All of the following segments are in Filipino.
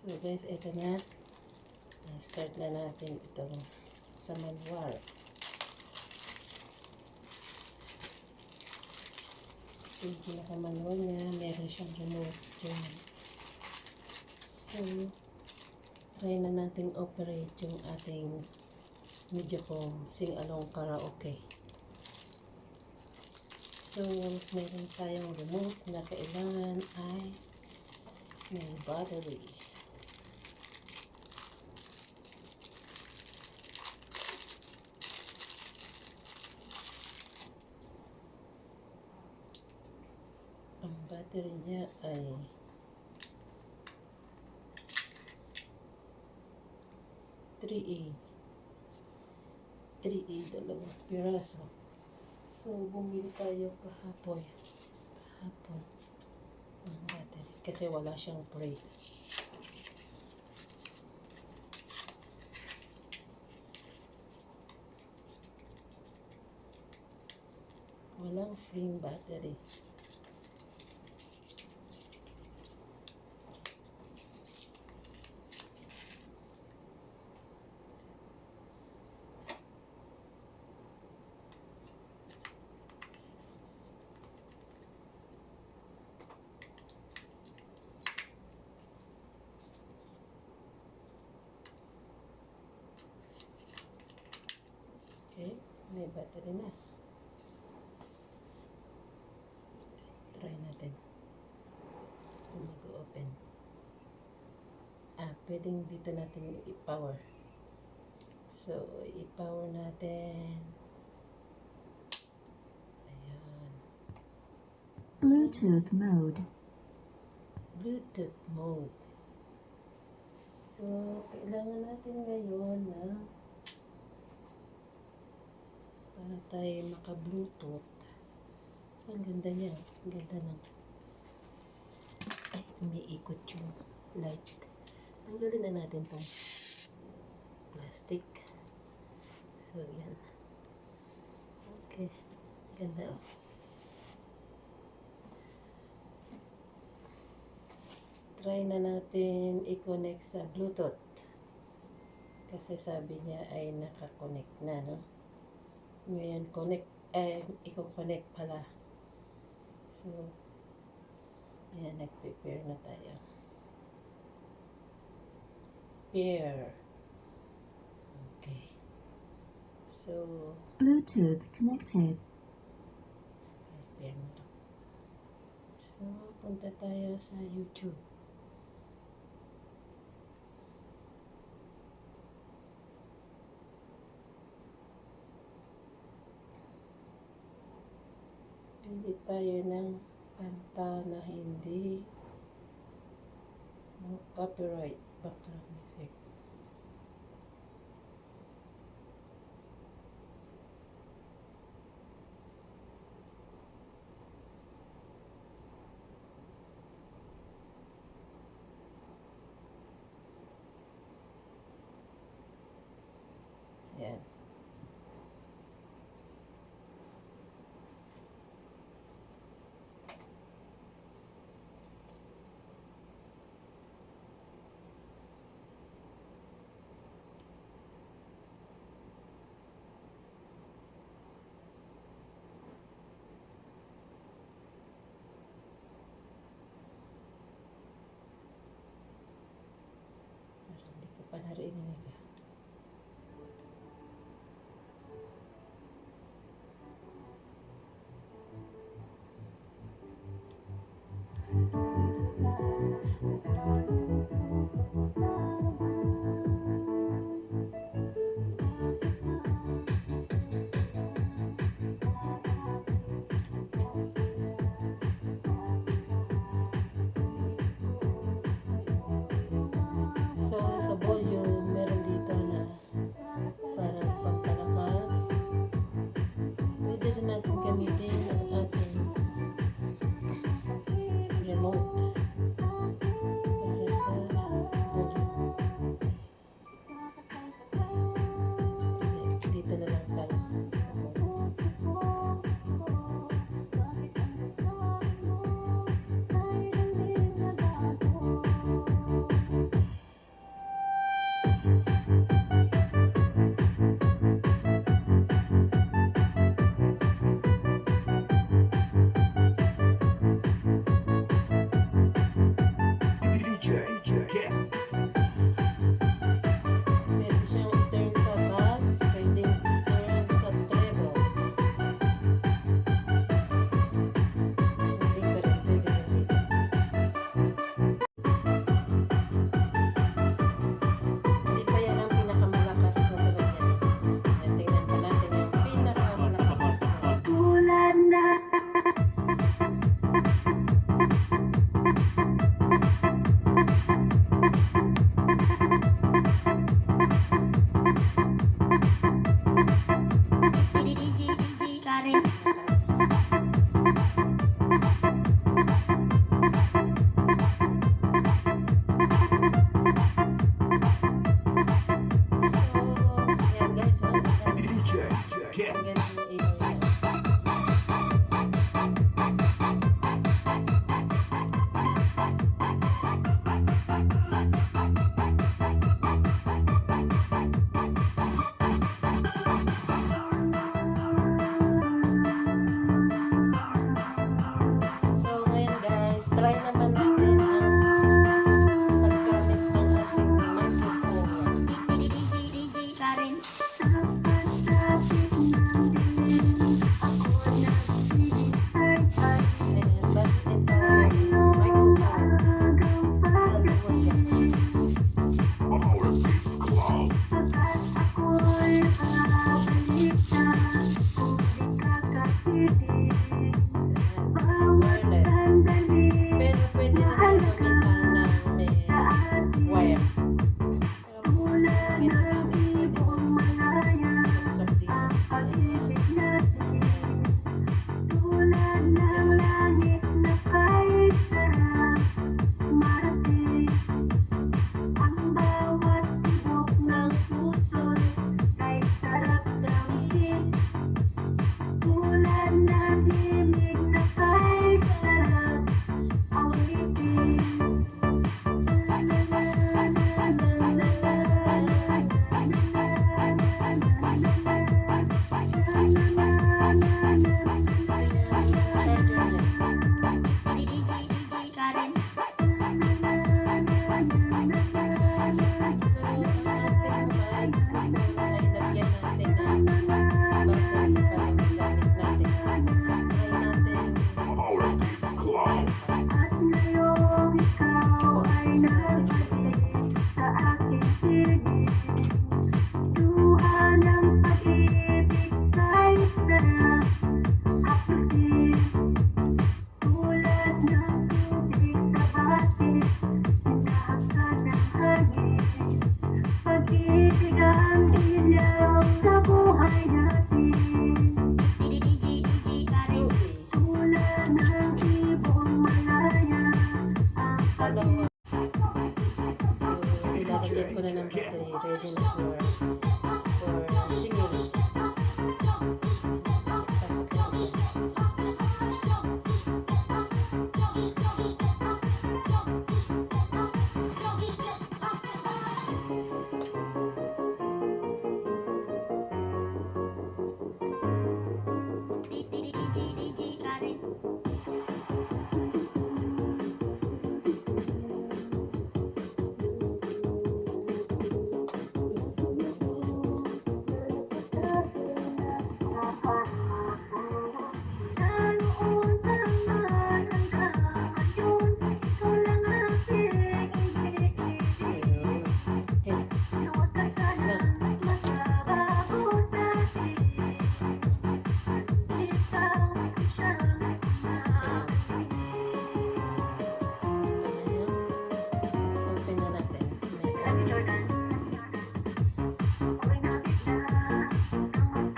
So guys, ito na. Start na natin itong sa manual. Ito yung pinaka-manual niya. Meron siyang remote dyan. So, try na natin operate yung ating Mediacom sing-along karaoke. So, meron tayong remote na kailangan ay may battery. Ang battery niya ay 3A. 3A, dalawang piraso. So, bumili tayo kahapon ng battery kasi wala siyang pre. Walang free battery. Okay, may battery na. Try natin kung mag-open. Pwedeng dito natin i-power. So, i-power natin. Ayan. Bluetooth mode. Bluetooth mode. So, kailangan natin ngayon na para tayo maka-Bluetooth. So, ang ganda niya. Ang ganda ng umiikot yung light. Tanggalin na natin tong plastic. So, yan. Okay. Ganda oh. Try na natin i-connect sa Bluetooth. Kasi sabi niya ay naka-connect na, no? Ngayon, i-connect pala. So, yan, nag-prepare na tayo. Pair. Okay. So, Bluetooth connected. pair na to. So, punta tayo sa YouTube. Pili tayo ng kanta na hindi copyright background music. Yan.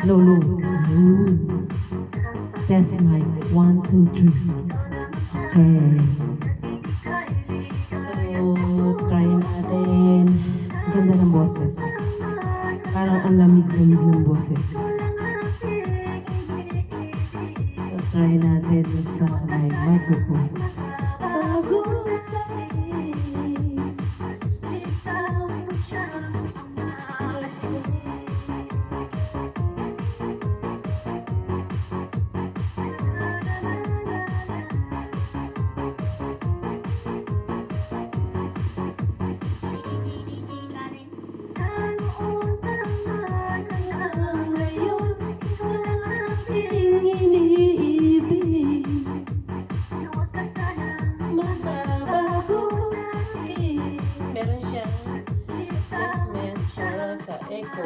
Lulu. Ooh. That's my 1, 2, 3. Okay. So, try natin. Ang ganda ng boses. Parang ang lamig-lamig ng boses. So, try natin sa my microphone. Meron siyang placement para sa echo.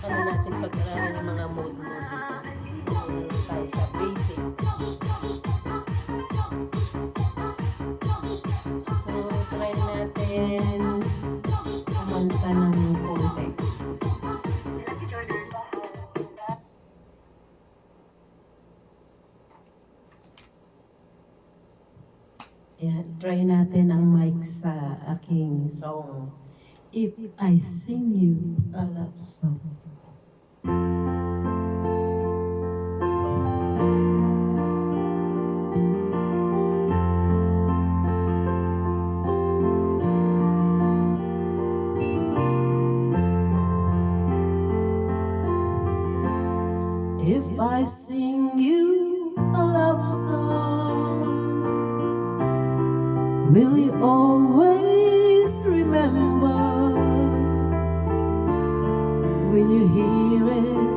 Ano natin pag-aralan yung mga mode-mode dito. Tayo sa basic. So, try natin kumanta ng konti. Ayan, try natin ang mic sa aking song. If I Sing You a Love Song. If I sing you a love song, will you always remember when you hear it